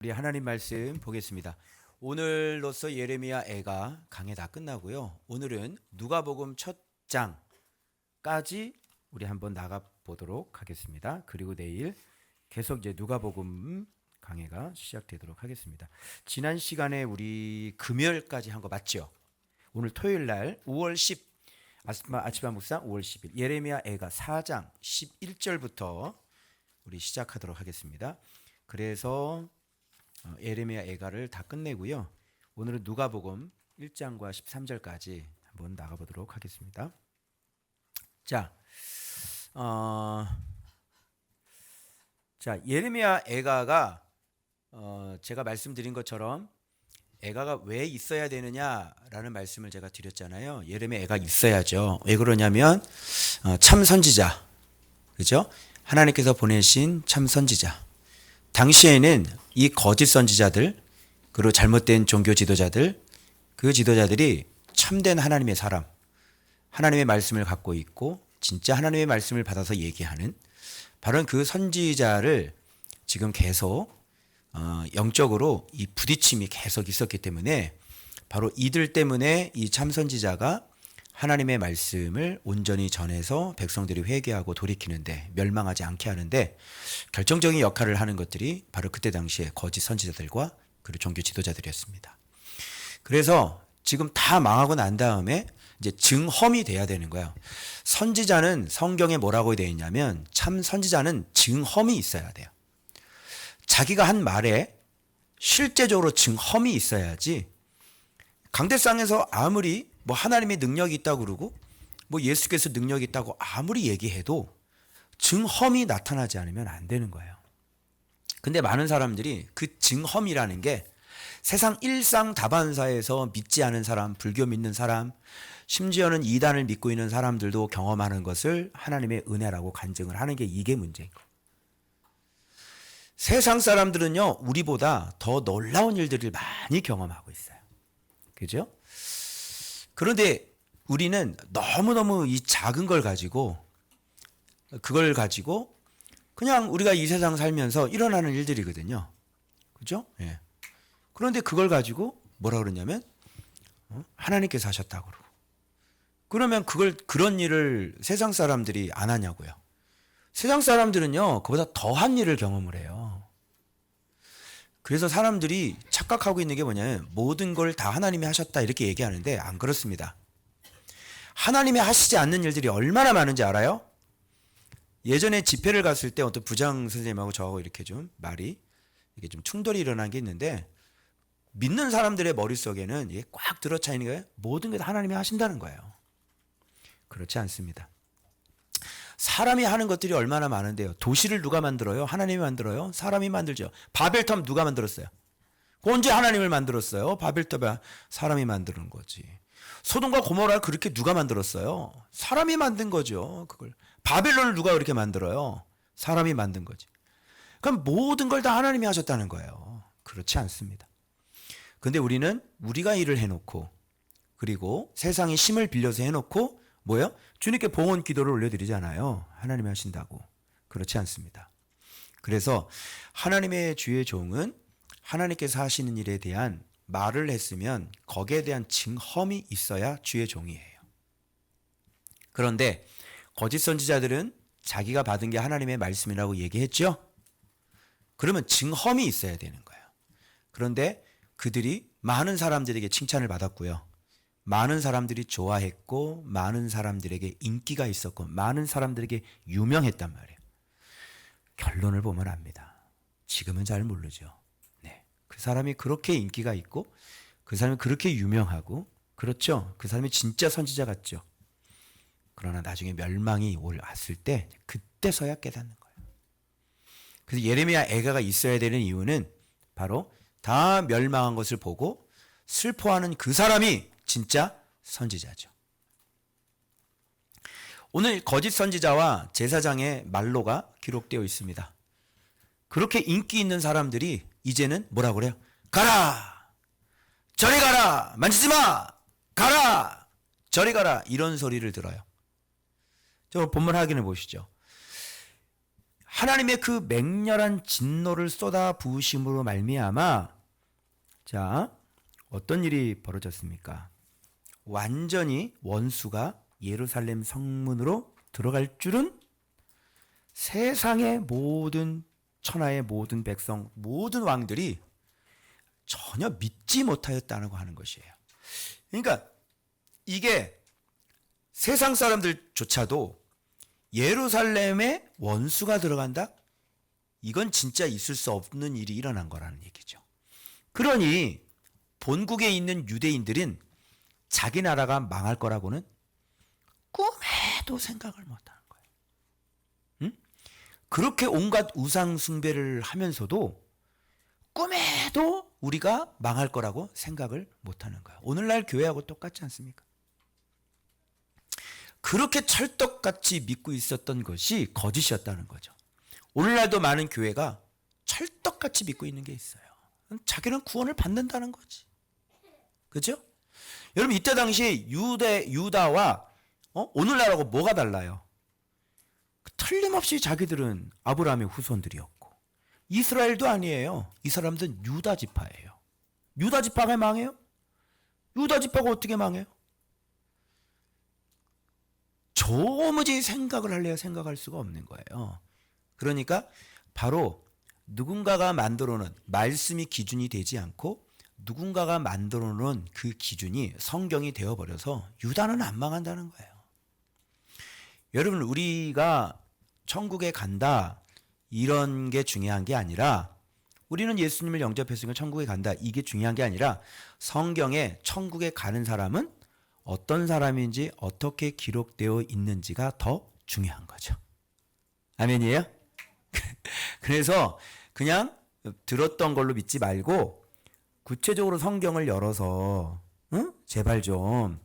우리 하나님 말씀 보겠습니다. 오늘로써 예레미야 애가 강해 다 끝나고요. 오늘은 누가복음 첫 장까지 우리 한번 나가 보도록 하겠습니다. 그리고 내일 계속 이제 누가복음 강해가 시작되도록 하겠습니다. 지난 시간에 우리 금요일까지 한 거 맞죠? 오늘 토요일 날 5월 10 아침한 묵상 5월 10일 예레미야 애가 4장 11절부터 우리 시작하도록 하겠습니다. 그래서 예레미야 애가를 다 끝내고요. 오늘은 누가복음 1장과 13절까지 한번 나가보도록 하겠습니다. 자, 예레미야 애가가 제가 말씀드린 것처럼 애가가 왜 있어야 되느냐라는 말씀을 제가 드렸잖아요. 예레미야 애가 있어야죠. 왜 그러냐면 참 선지자, 그죠? 하나님께서 보내신 참 선지자. 당시에는 이 거짓 선지자들 그리고 잘못된 종교 지도자들 그 지도자들이 참된 하나님의 사람, 하나님의 말씀을 갖고 있고 진짜 하나님의 말씀을 받아서 얘기하는 바로 그 선지자를 지금 계속 영적으로 이 부딪힘이 계속 있었기 때문에 바로 이들 때문에 이 참 선지자가 하나님의 말씀을 온전히 전해서 백성들이 회개하고 돌이키는데 멸망하지 않게 하는데 결정적인 역할을 하는 것들이 바로 그때 당시에 거짓 선지자들과 그리고 종교 지도자들이었습니다. 그래서 지금 다 망하고 난 다음에 이제 증험이 돼야 되는 거예요. 선지자는 성경에 뭐라고 되어 있냐면 참 선지자는 증험이 있어야 돼요. 자기가 한 말에 실제적으로 증험이 있어야지 강대상에서 아무리 뭐 하나님의 능력이 있다고 그러고 뭐 예수께서 능력이 있다고 아무리 얘기해도 증험이 나타나지 않으면 안 되는 거예요. 근데 많은 사람들이 그 증험이라는 게 세상 일상 다반사에서 믿지 않은 사람, 불교 믿는 사람, 심지어는 이단을 믿고 있는 사람들도 경험하는 것을 하나님의 은혜라고 간증을 하는 게 이게 문제인 거예요. 세상 사람들은요, 우리보다 더 놀라운 일들을 많이 경험하고 있어요. 그죠? 그런데 우리는 너무너무 이 작은 걸 가지고 그걸 가지고 그냥 우리가 이 세상 살면서 일어나는 일들이거든요. 그죠? 예. 그런데 그걸 가지고 뭐라 그러냐면 하나님께서 하셨다고 그러고 그러면 그런 일을 세상 사람들이 안 하냐고요. 세상 사람들은요, 그보다 더한 일을 경험을 해요. 그래서 사람들이 착각하고 있는 게 뭐냐면 모든 걸 다 하나님이 하셨다 이렇게 얘기하는데 안 그렇습니다. 하나님이 하시지 않는 일들이 얼마나 많은지 알아요? 예전에 집회를 갔을 때 어떤 부장 선생님하고 저하고 이렇게 좀 말이 이게 좀 충돌이 일어난 게 있는데 믿는 사람들의 머릿속에는 이게 꽉 들어차 있는 거예요. 모든 게 다 하나님이 하신다는 거예요. 그렇지 않습니다. 사람이 하는 것들이 얼마나 많은데요. 도시를 누가 만들어요? 하나님이 만들어요? 사람이 만들죠. 바벨탑 누가 만들었어요? 언제 하나님을 만들었어요? 바벨탑에 사람이 만드는 거지. 소돔과 고모라를 그렇게 누가 만들었어요? 사람이 만든 거죠. 그걸 바벨론을 누가 그렇게 만들어요? 사람이 만든 거지. 그럼 모든 걸 다 하나님이 하셨다는 거예요. 그렇지 않습니다. 근데 우리는 우리가 일을 해놓고 그리고 세상이 힘을 빌려서 해놓고 뭐예요? 주님께 봉헌 기도를 올려드리잖아요. 하나님이 하신다고. 그렇지 않습니다. 그래서 하나님의 주의 종은 하나님께서 하시는 일에 대한 말을 했으면 거기에 대한 증험이 있어야 주의 종이에요. 그런데 거짓 선지자들은 자기가 받은 게 하나님의 말씀이라고 얘기했죠. 그러면 증험이 있어야 되는 거예요. 그런데 그들이 많은 사람들에게 칭찬을 받았고요. 많은 사람들이 좋아했고 많은 사람들에게 인기가 있었고 많은 사람들에게 유명했단 말이에요. 결론을 보면 압니다. 지금은 잘 모르죠. 네, 그 사람이 그렇게 인기가 있고 그 사람이 그렇게 유명하고 그렇죠. 그 사람이 진짜 선지자 같죠. 그러나 나중에 멸망이 왔을 때 그때서야 깨닫는 거예요. 그래서 예레미야 애가가 있어야 되는 이유는 바로 다 멸망한 것을 보고 슬퍼하는 그 사람이 진짜 선지자죠. 오늘 거짓 선지자와 제사장의 말로가 기록되어 있습니다. 그렇게 인기 있는 사람들이 이제는 뭐라고 그래요? 가라! 저리 가라! 만지지 마! 가라! 저리 가라! 이런 소리를 들어요. 저 본문 확인해 보시죠. 하나님의 그 맹렬한 진노를 쏟아 부으심으로 말미암아 자, 어떤 일이 벌어졌습니까? 완전히 원수가 예루살렘 성문으로 들어갈 줄은 세상의 모든 천하의 모든 백성, 모든 왕들이 전혀 믿지 못하였다고 하는 것이에요. 그러니까 이게 세상 사람들조차도 예루살렘에 원수가 들어간다? 이건 진짜 있을 수 없는 일이 일어난 거라는 얘기죠. 그러니 본국에 있는 유대인들은 자기 나라가 망할 거라고는 꿈에도 생각을 못하는 거예요. 응? 그렇게 온갖 우상 숭배를 하면서도 꿈에도 우리가 망할 거라고 생각을 못하는 거예요. 오늘날 교회하고 똑같지 않습니까? 그렇게 찰떡같이 믿고 있었던 것이 거짓이었다는 거죠. 오늘날도 많은 교회가 찰떡같이 믿고 있는 게 있어요. 자기는 구원을 받는다는 거지. 그죠? 여러분 이때 당시 유다와 오늘날하고 뭐가 달라요? 틀림없이 자기들은 아브라함의 후손들이었고 이스라엘도 아니에요. 이 사람들은 유다 지파예요. 유다 지파가 망해요? 유다 지파가 어떻게 망해요? 도무지 생각을 할래야 생각할 수가 없는 거예요. 그러니까 바로 누군가가 만들어 놓은 말씀이 기준이 되지 않고 누군가가 만들어 놓은 그 기준이 성경이 되어버려서 유다는 안 망한다는 거예요. 여러분 우리가 천국에 간다 이런 게 중요한 게 아니라 우리는 예수님을 영접했으니까 천국에 간다 이게 중요한 게 아니라 성경에 천국에 가는 사람은 어떤 사람인지 어떻게 기록되어 있는지가 더 중요한 거죠. 아멘이에요? 그래서 그냥 들었던 걸로 믿지 말고 구체적으로 성경을 열어서 제발 좀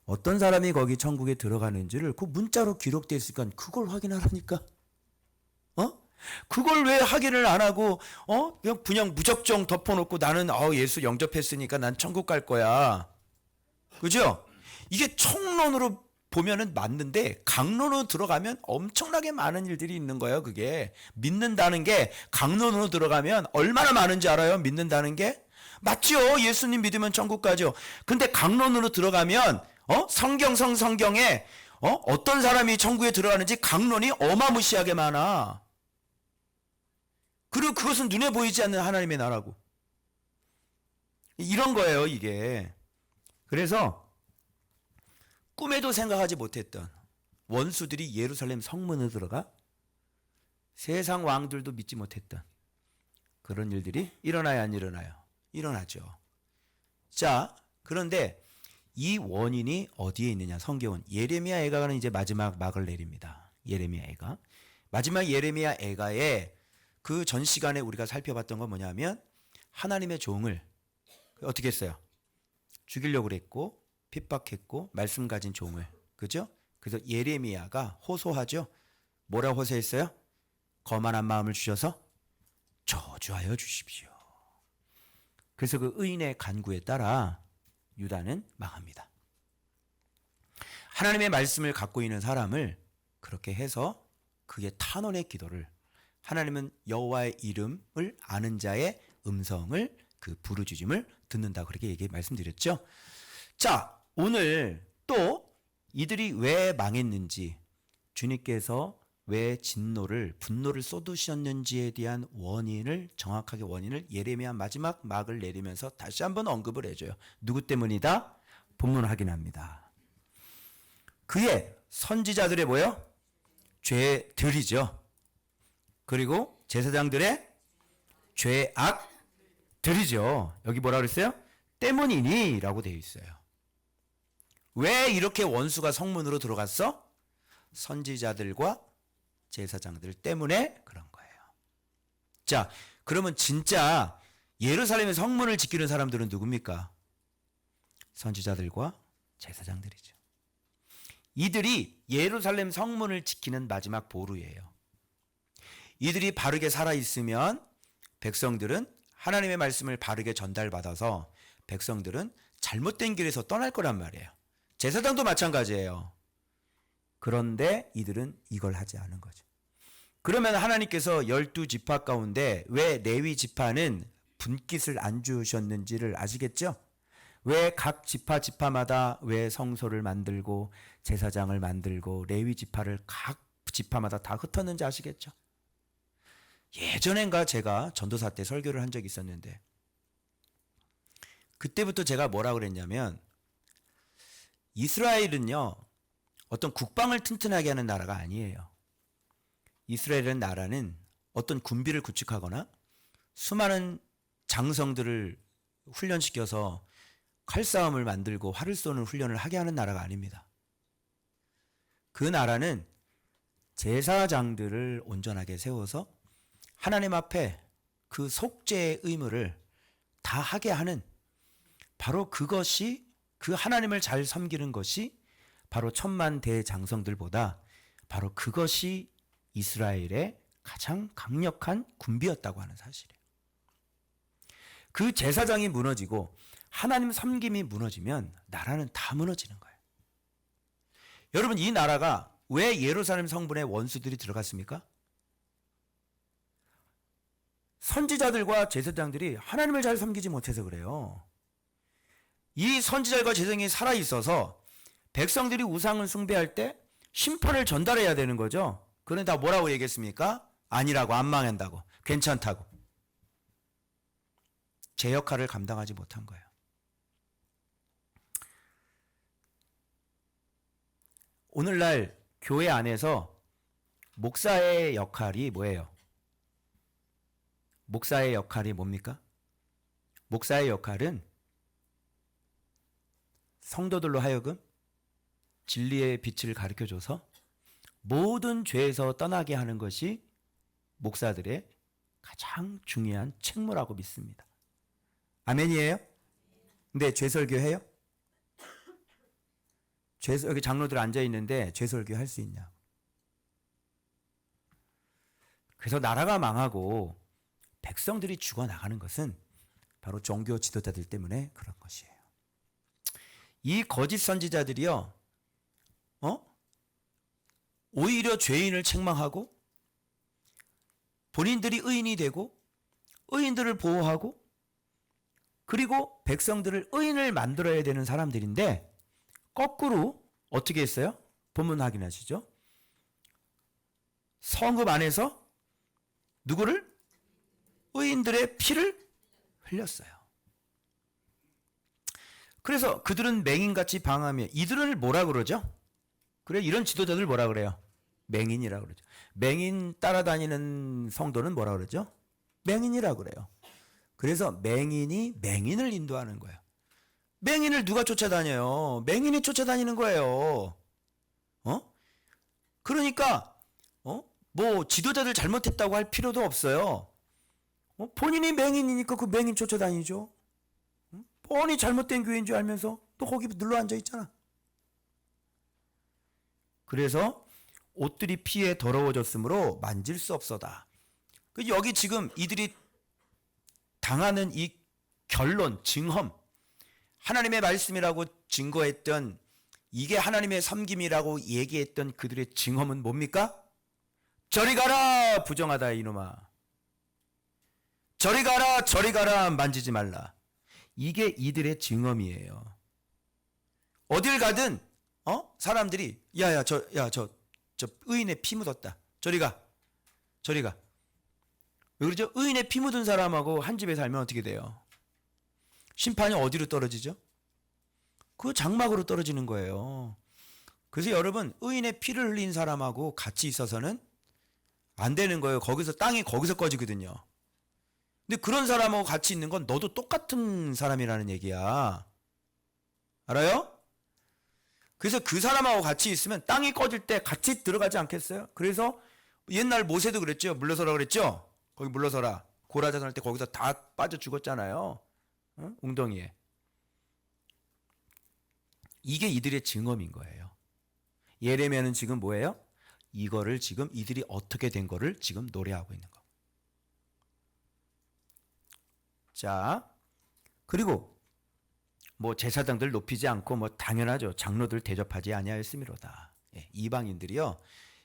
어떤 사람이 거기 천국에 들어가는지를 그 문자로 기록되어 있으니까 그걸 확인하라니까. 그걸 왜 확인을 안 하고 그냥 무작정 덮어놓고 나는 예수 영접했으니까 난 천국 갈 거야. 그죠? 이게 총론으로 보면은 맞는데 강론으로 들어가면 엄청나게 많은 일들이 있는 거예요. 그게 믿는다는 게 강론으로 들어가면 얼마나 많은지 알아요? 믿는다는 게 맞죠. 예수님 믿으면 천국 가죠. 근데 강론으로 들어가면 성경에 어떤 사람이 천국에 들어가는지 강론이 어마무시하게 많아. 그리고 그것은 눈에 보이지 않는 하나님의 나라고. 이런 거예요, 이게. 그래서 꿈에도 생각하지 못했던 원수들이 예루살렘 성문에 들어가 세상 왕들도 믿지 못했던 그런 일들이 일어나야 안 일어나요? 일어나죠. 자, 그런데 이 원인이 어디에 있느냐? 성경은 예레미야 애가는 이제 마지막 막을 내립니다. 예레미야 애가. 마지막 예레미야 애가의 그 전 시간에 우리가 살펴봤던 건 뭐냐면 하나님의 종을 어떻게 했어요? 죽이려고 그랬고 핍박했고 말씀 가진 종을. 그죠? 그래서 예레미야가 호소하죠. 뭐라 호소했어요? 거만한 마음을 주셔서 저주하여 주십시오. 그래서 그 의인의 간구에 따라 유다는 망합니다. 하나님의 말씀을 갖고 있는 사람을 그렇게 해서 그의 탄원의 기도를 하나님은 여호와의 이름을 아는 자의 음성을 그 부르짖음을 듣는다 그렇게 말씀드렸죠. 자, 오늘 또 이들이 왜 망했는지 주님께서 왜 분노를 쏟으셨는지에 대한 정확하게 원인을 예레미야 마지막 막을 내리면서 다시 한번 언급을 해줘요. 누구 때문이다? 본문 확인합니다. 그의 선지자들의 뭐요? 죄들이죠. 그리고 제사장들의 죄악들이죠. 여기 뭐라 그랬어요? 때문이니 라고 되어 있어요. 왜 이렇게 원수가 성문으로 들어갔어? 선지자들과 제사장들 때문에 그런 거예요. 자, 그러면 진짜 예루살렘의 성문을 지키는 사람들은 누굽니까? 선지자들과 제사장들이죠. 이들이 예루살렘 성문을 지키는 마지막 보루예요. 이들이 바르게 살아있으면 백성들은 하나님의 말씀을 바르게 전달받아서 백성들은 잘못된 길에서 떠날 거란 말이에요. 제사장도 마찬가지예요. 그런데 이들은 이걸 하지 않은 거죠. 그러면 하나님께서 12지파 가운데 왜 레위 지파는 분깃을 안 주셨는지를 아시겠죠? 왜 각 지파마다 왜 성소를 만들고 제사장을 만들고 레위 지파를 각 지파마다 다 흩었는지 아시겠죠? 예전엔가 제가 전도사 때 설교를 한 적이 있었는데 그때부터 제가 뭐라 그랬냐면 이스라엘은요 어떤 국방을 튼튼하게 하는 나라가 아니에요. 이스라엘이라는 나라는 어떤 군비를 구축하거나 수많은 장성들을 훈련시켜서 칼싸움을 만들고 활을 쏘는 훈련을 하게 하는 나라가 아닙니다. 그 나라는 제사장들을 온전하게 세워서 하나님 앞에 그 속죄의 의무를 다 하게 하는 바로 그것이 그 하나님을 잘 섬기는 것이 바로 천만 대장성들보다 바로 그것이 이스라엘의 가장 강력한 군비였다고 하는 사실이에요. 그 제사장이 무너지고 하나님 섬김이 무너지면 나라는 다 무너지는 거예요. 여러분 이 나라가 왜 예루살렘 성문에 원수들이 들어갔습니까? 선지자들과 제사장들이 하나님을 잘 섬기지 못해서 그래요. 이 선지자들과 제사장이 살아있어서 백성들이 우상을 숭배할 때 심판을 전달해야 되는 거죠. 그런데 다 뭐라고 얘기했습니까? 아니라고, 안 망한다고, 괜찮다고. 제 역할을 감당하지 못한 거예요. 오늘날 교회 안에서 목사의 역할이 뭐예요? 목사의 역할이 뭡니까? 목사의 역할은 성도들로 하여금 진리의 빛을 가르쳐줘서 모든 죄에서 떠나게 하는 것이 목사들의 가장 중요한 책무라고 믿습니다. 아멘이에요? 근데 죄설교 해요? 여기 장로들 앉아있는데 죄설교 할 수 있냐고. 그래서 나라가 망하고 백성들이 죽어나가는 것은 바로 종교 지도자들 때문에 그런 것이에요. 이 거짓 선지자들이요, 오히려 죄인을 책망하고 본인들이 의인이 되고 의인들을 보호하고 그리고 백성들을 의인을 만들어야 되는 사람들인데 거꾸로 어떻게 했어요? 본문 확인하시죠. 성읍 안에서 누구를? 의인들의 피를 흘렸어요. 그래서 그들은 맹인같이 방하며 이들을 뭐라 그러죠? 그래, 이런 지도자들 뭐라 그래요? 맹인이라 그러죠. 맹인 따라다니는 성도는 뭐라 그러죠? 맹인이라 그래요. 그래서 맹인이 맹인을 인도하는 거예요. 맹인을 누가 쫓아다녀요? 맹인이 쫓아다니는 거예요. 그러니까 뭐 지도자들 잘못했다고 할 필요도 없어요. 본인이 맹인이니까 그 맹인 쫓아다니죠. 뻔히 잘못된 교회인 줄 알면서 또 거기 눌러 앉아 있잖아. 그래서 옷들이 피에 더러워졌으므로 만질 수 없어다. 여기 지금 이들이 당하는 이 결론, 증험, 하나님의 말씀이라고 증거했던 이게 하나님의 섬김이라고 얘기했던 그들의 증험은 뭡니까? 저리 가라 부정하다 이놈아. 저리 가라 저리 가라 만지지 말라. 이게 이들의 증언이에요. 어딜 가든 사람들이 저 의인의 피 묻었다. 저리 가. 왜 그러죠? 의인의 피 묻은 사람하고 한 집에 살면 어떻게 돼요? 심판이 어디로 떨어지죠? 그 장막으로 떨어지는 거예요. 그래서 여러분 의인의 피를 흘린 사람하고 같이 있어서는 안 되는 거예요. 땅이 거기서 꺼지거든요. 근데 그런 사람하고 같이 있는 건 너도 똑같은 사람이라는 얘기야. 알아요? 그래서 그 사람하고 같이 있으면 땅이 꺼질 때 같이 들어가지 않겠어요? 그래서 옛날 모세도 그랬죠. 물러서라 그랬죠. 거기 물러서라. 고라자선 할 때 거기서 다 빠져 죽었잖아요. 웅덩이에. 이게 이들의 증언인 거예요. 예레미야는 지금 뭐예요? 이거를 지금 이들이 어떻게 된 거를 지금 노래하고 있는 거. 자, 그리고 뭐 제사장들 높이지 않고 뭐 당연하죠. 장로들 대접하지 아니하였음이로다. 예, 이방인들이요.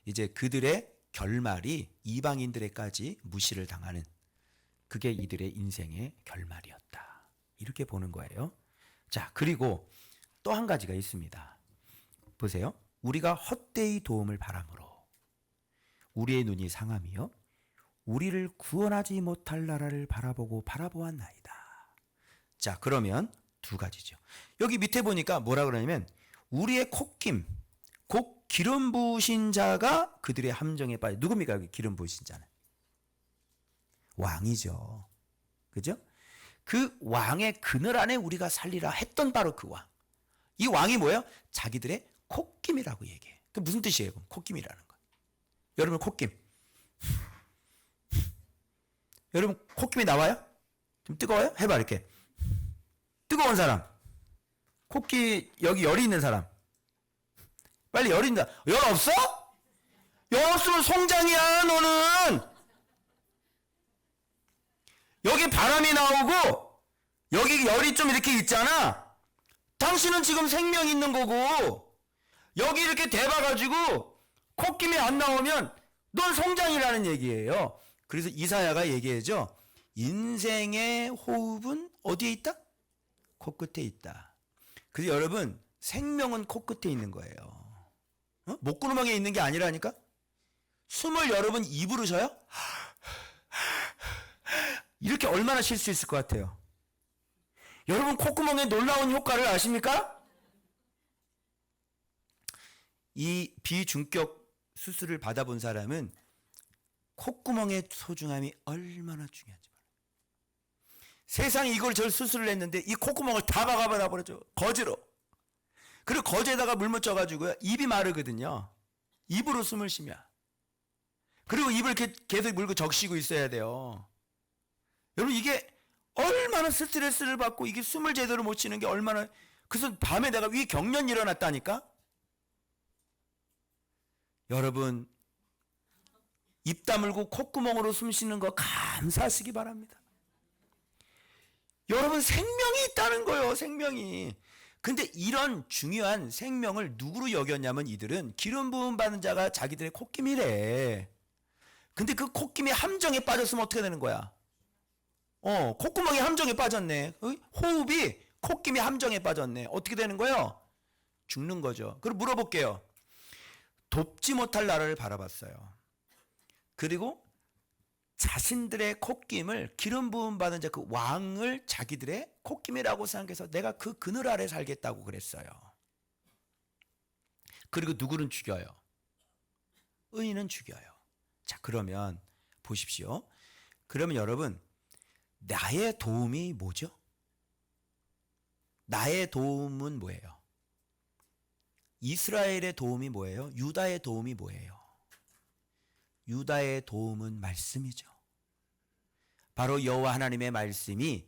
이제 그들의 결말이 이방인들에까지 무시를 당하는, 그게 이들의 인생의 결말이었다. 이렇게 보는 거예요. 자, 그리고 또 한 가지가 있습니다. 보세요. 우리가 헛되이 도움을 바람으로 우리의 눈이 상함이요 우리를 구원하지 못할 나라를 바라보았나이다. 자, 그러면 두 가지죠. 여기 밑에 보니까 뭐라 그러냐면 우리의 콧김, 곧 기름 부으신 자가 그들의 함정에 빠져. 누굽니까? 여기 기름 부으신 자는 왕이죠. 그죠? 그 왕의 그늘 안에 우리가 살리라 했던 바로 그 왕. 이 왕이 뭐예요? 자기들의 콧김이라고 얘기해. 그 무슨 뜻이에요? 그럼 콧김이라는 거. 여러분 콧김. 여러분 콧김이 나와요? 좀 뜨거워요? 해봐 이렇게. 뜨거운 사람. 콧기 여기 열이 있는 사람. 빨리 열 있다. 열 없어? 열 없으면 송장이야 너는. 여기 바람이 나오고 여기 열이 좀 이렇게 있잖아. 당신은 지금 생명 있는 거고 여기 이렇게 대봐가지고 콧김이 안 나오면 넌 송장이라는 얘기예요. 그래서 이사야가 얘기해죠. 인생의 호흡은 어디에 있다? 코끝에 있다. 그래서 여러분 생명은 코끝에 있는 거예요. 목구멍에 있는 게 아니라니까. 숨을 여러분 입으로 쉬어요? 이렇게 얼마나 쉴 수 있을 것 같아요? 여러분 콧구멍에 놀라운 효과를 아십니까? 이 비중격 수술을 받아본 사람은 콧구멍의 소중함이 얼마나 중요한지 몰라요. 세상에 이걸 저 수술을 했는데 이 콧구멍을 다 박아버려죠. 거즈로. 그리고 거즈에다가 물 묻혀가지고요. 입이 마르거든요. 입으로 숨을 쉬며. 그리고 입을 이렇게 계속 물고 적시고 있어야 돼요. 여러분 이게 얼마나 스트레스를 받고 이게 숨을 제대로 못 쉬는 게 얼마나. 그래서 밤에 내가 위 경련이 일어났다니까. 여러분 입 다물고 콧구멍으로 숨 쉬는 거 감사하시기 바랍니다. 여러분 생명이 있다는 거예요. 생명이. 근데 이런 중요한 생명을 누구로 여겼냐면 이들은 기름 부음 받은 자가 자기들의 콧김이래. 근데 그 콧김이 함정에 빠졌으면 어떻게 되는 거야? 콧구멍이 함정에 빠졌네. 호흡이 콧김이 함정에 빠졌네. 어떻게 되는 거예요? 죽는 거죠. 그럼 물어볼게요. 돕지 못할 나라를 바라봤어요. 그리고 자신들의 콧김을 기름 부음 받은 자 그 왕을 자기들의 콧김이라고 생각해서 내가 그 그늘 아래 살겠다고 그랬어요. 그리고 누구는 죽여요? 의인은 죽여요. 자, 그러면 보십시오. 그러면 여러분 나의 도움이 뭐죠? 나의 도움은 뭐예요? 이스라엘의 도움이 뭐예요? 유다의 도움이 뭐예요? 유다의 도움은 말씀이죠. 바로 여호와 하나님의 말씀이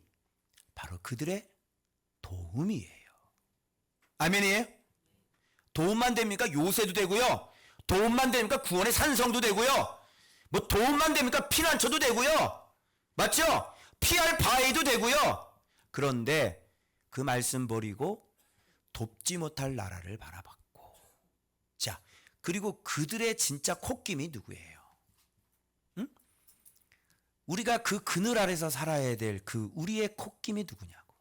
바로 그들의 도움이에요. 아멘이에요? 도움만 됩니까? 요새도 되고요. 도움만 됩니까? 구원의 산성도 되고요. 뭐 도움만 됩니까? 피난처도 되고요. 맞죠? 피할 바위도 되고요. 그런데 그 말씀 버리고 돕지 못할 나라를 바라봤고. 자, 그리고 그들의 진짜 콧김이 누구예요? 우리가 그 그늘 아래서 살아야 될 그 우리의 콧김이 누구냐고.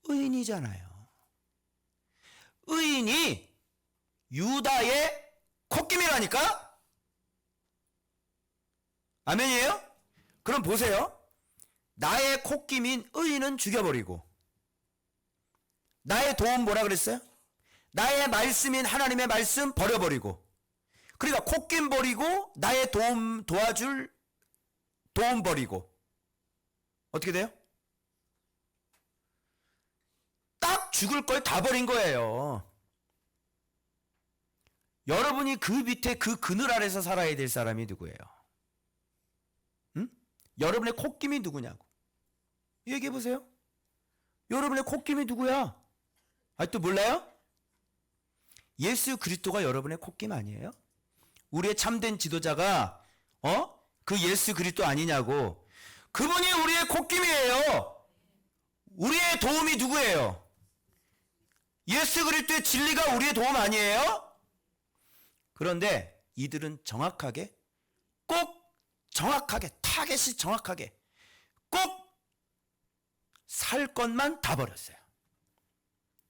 의인이잖아요. 의인이 유다의 콧김이라니까? 아멘이에요? 그럼 보세요. 나의 콧김인 의인은 죽여버리고 나의 도움 뭐라 그랬어요? 나의 말씀인 하나님의 말씀 버려버리고 그러니까 콧김 버리고 나의 도와줄 도움 버리고 어떻게 돼요? 딱 죽을 걸 다 버린 거예요. 여러분이 그 밑에 그 그늘 아래서 살아야 될 사람이 누구예요? 응? 여러분의 콧김이 누구냐고. 얘기해 보세요. 여러분의 콧김이 누구야? 아직도 몰라요? 예수 그리스도가 여러분의 콧김 아니에요? 우리의 참된 지도자가 그 예수 그리스도 아니냐고. 그분이 우리의 콧김이에요. 우리의 도움이 누구예요? 예수 그리스도의 진리가 우리의 도움 아니에요? 그런데 이들은 정확하게 꼭 정확하게 타겟이 정확하게 꼭 살 것만 다 버렸어요.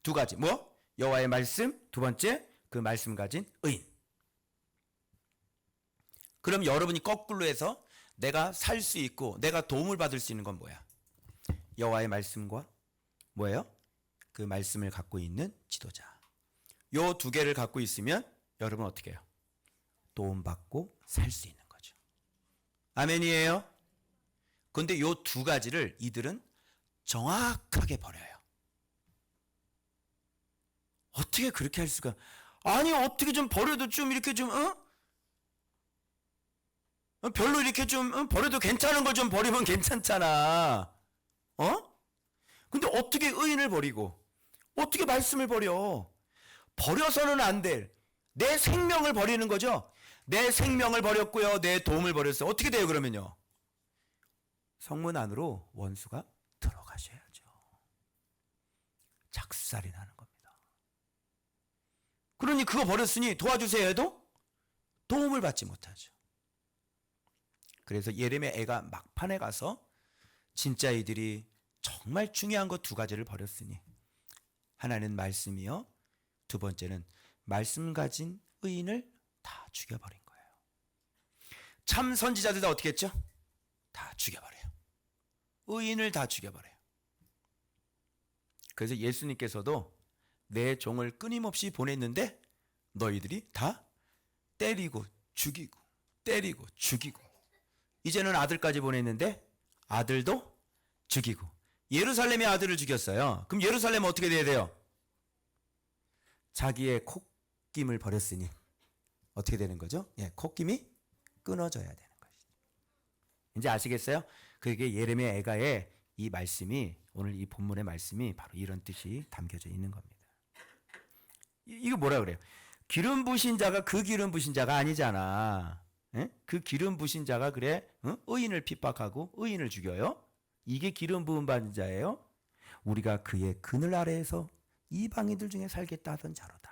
두 가지 뭐? 여호와의 말씀, 두 번째 그 말씀 가진 의인. 그럼 여러분이 거꾸로 해서 내가 살 수 있고 내가 도움을 받을 수 있는 건 뭐야? 여호와의 말씀과 뭐예요? 그 말씀을 갖고 있는 지도자. 요 두 개를 갖고 있으면 여러분 어떻게 해요? 도움받고 살 수 있는 거죠. 아멘이에요? 근데 요 두 가지를 이들은 정확하게 버려요. 어떻게 그렇게 할 수가? 아니 어떻게 좀 버려도 좀 이렇게 좀 별로 이렇게 좀 버려도 괜찮은 걸 좀 버리면 괜찮잖아. 근데 어떻게 의인을 버리고 어떻게 말씀을 버려? 버려서는 안 될 내 생명을 버리는 거죠. 내 생명을 버렸고요. 내 도움을 버렸어요. 어떻게 돼요 그러면요? 성문 안으로 원수가 들어가셔야죠. 작살이 나는 겁니다. 그러니 그거 버렸으니 도와주세요 해도 도움을 받지 못하죠. 그래서 예레미야 애가 막판에 가서 진짜 이들이 정말 중요한 것 두 가지를 버렸으니 하나는 말씀이요. 두 번째는 말씀 가진 의인을 다 죽여버린 거예요. 참 선지자들 다 어떻게 했죠? 다 죽여버려요. 의인을 다 죽여버려요. 그래서 예수님께서도 내 종을 끊임없이 보냈는데 너희들이 다 때리고 죽이고 때리고 죽이고 이제는 아들까지 보냈는데 아들도 죽이고 예루살렘의 아들을 죽였어요. 그럼 예루살렘은 어떻게 돼야 돼요? 자기의 콧김을 버렸으니 어떻게 되는 거죠? 예, 콧김이 끊어져야 되는 것이죠. 이제 아시겠어요? 그게 예레미야 애가의 이 말씀이 오늘 이 본문의 말씀이 바로 이런 뜻이 담겨져 있는 겁니다. 이거 뭐라 그래요? 기름 부신 자가 그 기름 부신 자가 아니잖아. 예? 그 기름 부신 자가 그래 의인을 핍박하고 의인을 죽여요? 이게 기름 부음 받은 자예요? 우리가 그의 그늘 아래에서 이방인들 중에 살겠다 하던 자로다.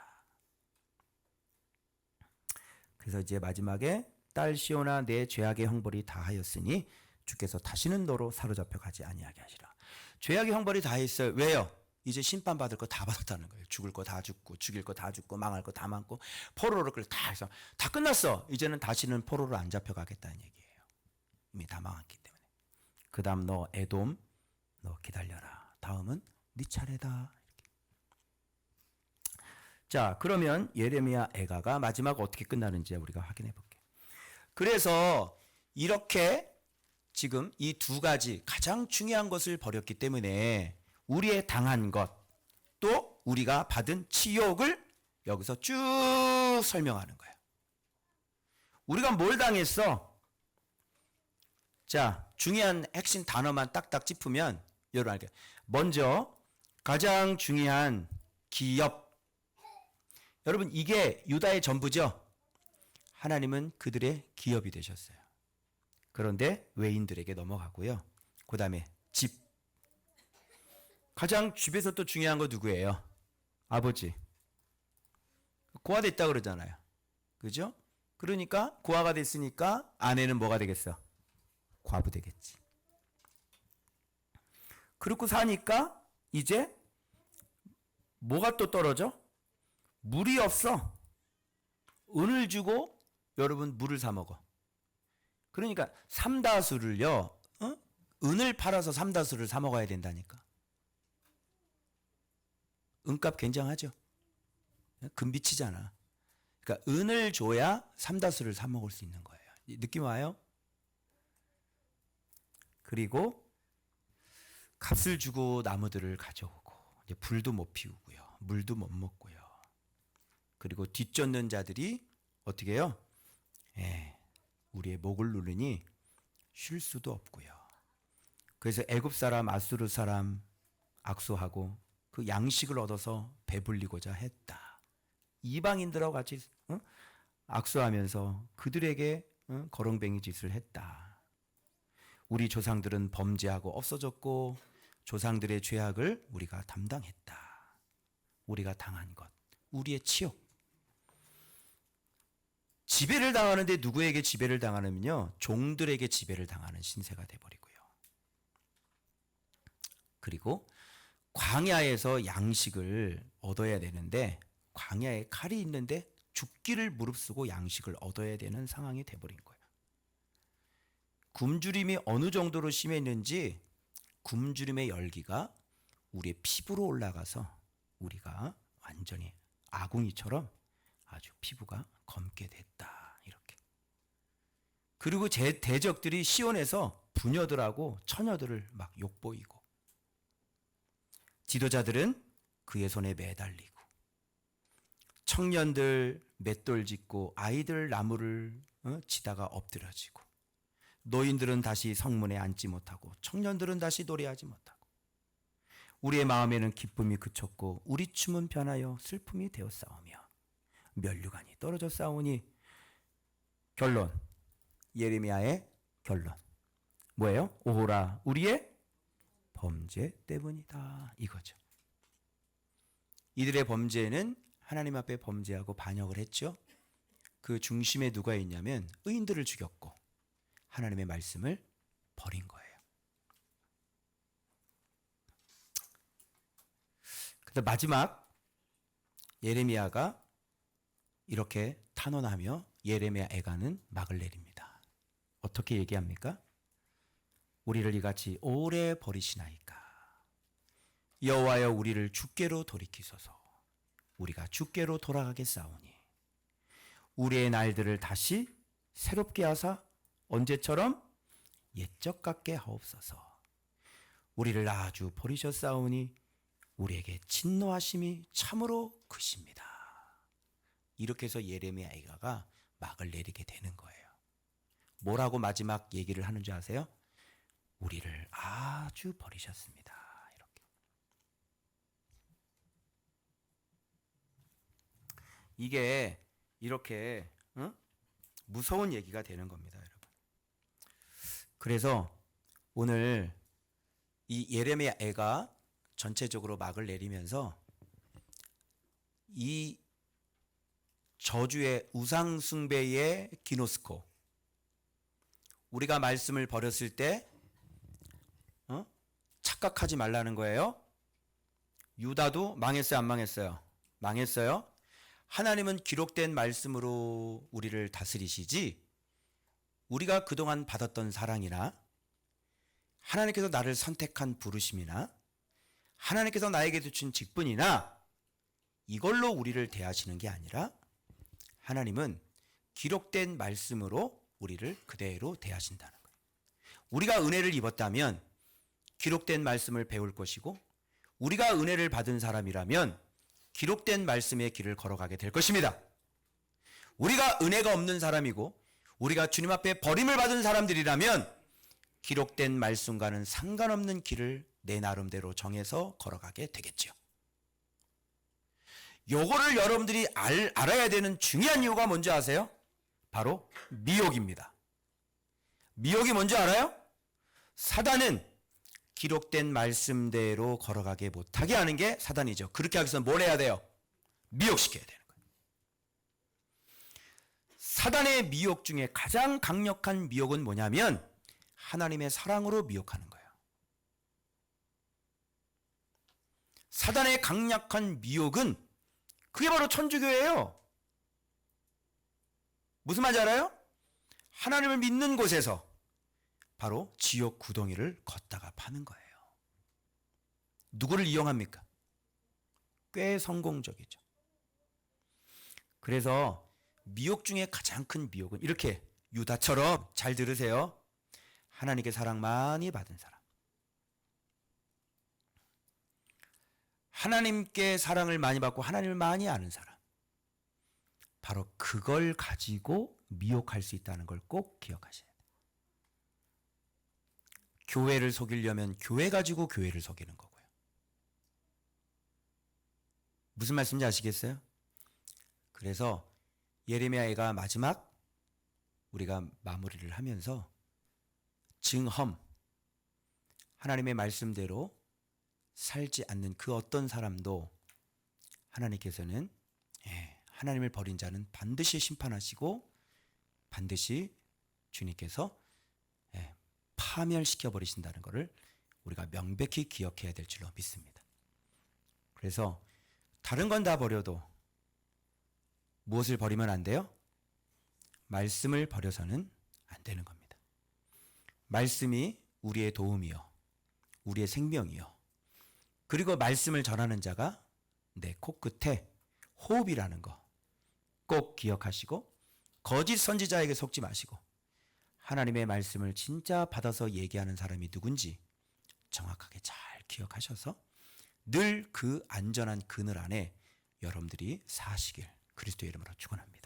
그래서 이제 마지막에 딸 시온아 내 죄악의 형벌이 다하였으니 주께서 다시는 너로 사로잡혀 가지 아니하게 하시라. 죄악의 형벌이 다했어요. 왜요? 이제 심판받을 거 다 받았다는 거예요. 죽을 거 다 죽고 죽일 거 다 죽고 망할 거 다 망고 포로로 다 해서 다 끝났어. 이제는 다시는 포로로 안 잡혀가겠다는 얘기예요. 이미 다 망했기 때문에. 그 다음 너 에돔 너 기다려라. 다음은 네 차례다. 이렇게. 자 그러면 예레미야 애가가 마지막 어떻게 끝나는지 우리가 확인해 볼게요. 그래서 이렇게 지금 이 두 가지 가장 중요한 것을 버렸기 때문에 우리의 당한 것, 또 우리가 받은 치욕을 여기서 쭉 설명하는 거예요. 우리가 뭘 당했어? 자, 중요한 핵심 단어만 딱딱 짚으면 여러분 알게요. 먼저 가장 중요한 기업. 여러분 이게 유다의 전부죠? 하나님은 그들의 기업이 되셨어요. 그런데 외인들에게 넘어가고요. 그 다음에 집. 가장 집에서 또 중요한 거 누구예요? 아버지. 고아 됐다 그러잖아요. 그죠? 그러니까 고아가 됐으니까 아내는 뭐가 되겠어? 과부 되겠지. 그렇고 사니까 이제 뭐가 또 떨어져? 물이 없어. 은을 주고 여러분 물을 사 먹어. 그러니까 삼다수를요. 은을 팔아서 삼다수를 사 먹어야 된다니까. 은값 굉장하죠. 금비치잖아. 그러니까 은을 줘야 삼다수를 사 먹을 수 있는 거예요. 느낌 와요? 그리고 값을 주고 나무들을 가져오고 이제 불도 못 피우고요. 물도 못 먹고요. 그리고 뒤쫓는 자들이 어떻게 해요? 우리의 목을 누르니 쉴 수도 없고요. 그래서 애굽 사람, 아수르 사람 악수하고 그 양식을 얻어서 배불리고자 했다. 이방인들하고 같이 악수하면서 그들에게 거렁뱅이 짓을 했다. 우리 조상들은 범죄하고 없어졌고 조상들의 죄악을 우리가 담당했다. 우리가 당한 것, 우리의 치욕. 지배를 당하는데 누구에게 지배를 당하냐면요, 종들에게 지배를 당하는 신세가 돼버리고요. 그리고 광야에서 양식을 얻어야 되는데 광야에 칼이 있는데 죽기를 무릅쓰고 양식을 얻어야 되는 상황이 돼버린 거예요. 굶주림이 어느 정도로 심했는지 굶주림의 열기가 우리의 피부로 올라가서 우리가 완전히 아궁이처럼 아주 피부가 검게 됐다. 이렇게. 그리고 제 대적들이 시온에서 부녀들하고 처녀들을 막 욕보이고 지도자들은 그의 손에 매달리고 청년들 맷돌 짚고 아이들 나무를 치다가 엎드려지고 노인들은 다시 성문에 앉지 못하고 청년들은 다시 노래하지 못하고 우리의 마음에는 기쁨이 그쳤고 우리 춤은 변하여 슬픔이 되었사오며 면류관이 떨어져 싸우니 결론, 예레미야의 결론 뭐예요? 오호라 우리의 범죄 때문이다 이거죠. 이들의 범죄는 하나님 앞에 범죄하고 반역을 했죠. 그 중심에 누가 있냐면 의인들을 죽였고 하나님의 말씀을 버린 거예요. 그래서 마지막 예레미야가 이렇게 탄원하며 예레미야 애가는 막을 내립니다. 어떻게 얘기합니까? 우리를 이같이 오래 버리시나이까. 여호와여 우리를 주께로 돌이키소서. 우리가 주께로 돌아가겠사오니 우리의 날들을 다시 새롭게 하사 언제처럼 옛적 같게 하옵소서. 우리를 아주 버리셨사오니 우리에게 진노하심이 참으로 크십니다. 이렇게 해서 예레미야 애가가 막을 내리게 되는 거예요. 뭐라고 마지막 얘기를 하는 줄 아세요? 우리를 아주 버리셨습니다. 이렇게. 이게 이렇게 무서운 얘기가 되는 겁니다, 여러분. 그래서 오늘 이 예레미야 애가 전체적으로 막을 내리면서 이 저주의 우상 숭배의 기노스코, 우리가 말씀을 버렸을 때 착각하지 말라는 거예요. 유다도 망했어요, 안 망했어요? 망했어요. 하나님은 기록된 말씀으로 우리를 다스리시지 우리가 그동안 받았던 사랑이나 하나님께서 나를 선택한 부르심이나 하나님께서 나에게 주신 직분이나 이걸로 우리를 대하시는 게 아니라 하나님은 기록된 말씀으로 우리를 그대로 대하신다는 거예요. 우리가 은혜를 입었다면 기록된 말씀을 배울 것이고 우리가 은혜를 받은 사람이라면 기록된 말씀의 길을 걸어가게 될 것입니다. 우리가 은혜가 없는 사람이고 우리가 주님 앞에 버림을 받은 사람들이라면 기록된 말씀과는 상관없는 길을 내 나름대로 정해서 걸어가게 되겠죠. 요거를 여러분들이 알아야 되는 중요한 이유가 뭔지 아세요? 바로 미혹입니다. 미혹이 뭔지 알아요? 사단은 기록된 말씀대로 걸어가게 못하게 하는 게 사단이죠. 그렇게 하기 위해서 뭘 해야 돼요? 미혹시켜야 되는 거예요. 사단의 미혹 중에 가장 강력한 미혹은 뭐냐면 하나님의 사랑으로 미혹하는 거예요. 사단의 강력한 미혹은 그게 바로 천주교예요. 무슨 말인지 알아요? 하나님을 믿는 곳에서 바로 지옥 구덩이를 걷다가 파는 거예요. 누구를 이용합니까? 꽤 성공적이죠. 그래서 미혹 중에 가장 큰 미혹은 이렇게 유다처럼, 잘 들으세요, 하나님께 사랑 많이 받은 사람, 하나님께 사랑을 많이 받고 하나님을 많이 아는 사람, 바로 그걸 가지고 미혹할 수 있다는 걸 꼭 기억하셔야 돼요. 교회를 속이려면 교회 가지고 교회를 속이는 거고요. 무슨 말씀인지 아시겠어요? 그래서 예레미야가 마지막 우리가 마무리를 하면서 증험, 하나님의 말씀대로 살지 않는 그 어떤 사람도 하나님께서는 하나님을 버린 자는 반드시 심판하시고 반드시 주님께서 파멸시켜 버리신다는 것을 우리가 명백히 기억해야 될 줄로 믿습니다. 그래서 다른 건 다 버려도 무엇을 버리면 안 돼요? 말씀을 버려서는 안 되는 겁니다. 말씀이 우리의 도움이요, 우리의 생명이요, 그리고 말씀을 전하는 자가 내 코끝에 호흡이라는 거 꼭 기억하시고, 거짓 선지자에게 속지 마시고, 하나님의 말씀을 진짜 받아서 얘기하는 사람이 누군지 정확하게 잘 기억하셔서 늘 그 안전한 그늘 안에 여러분들이 사시길 그리스도의 이름으로 축원합니다.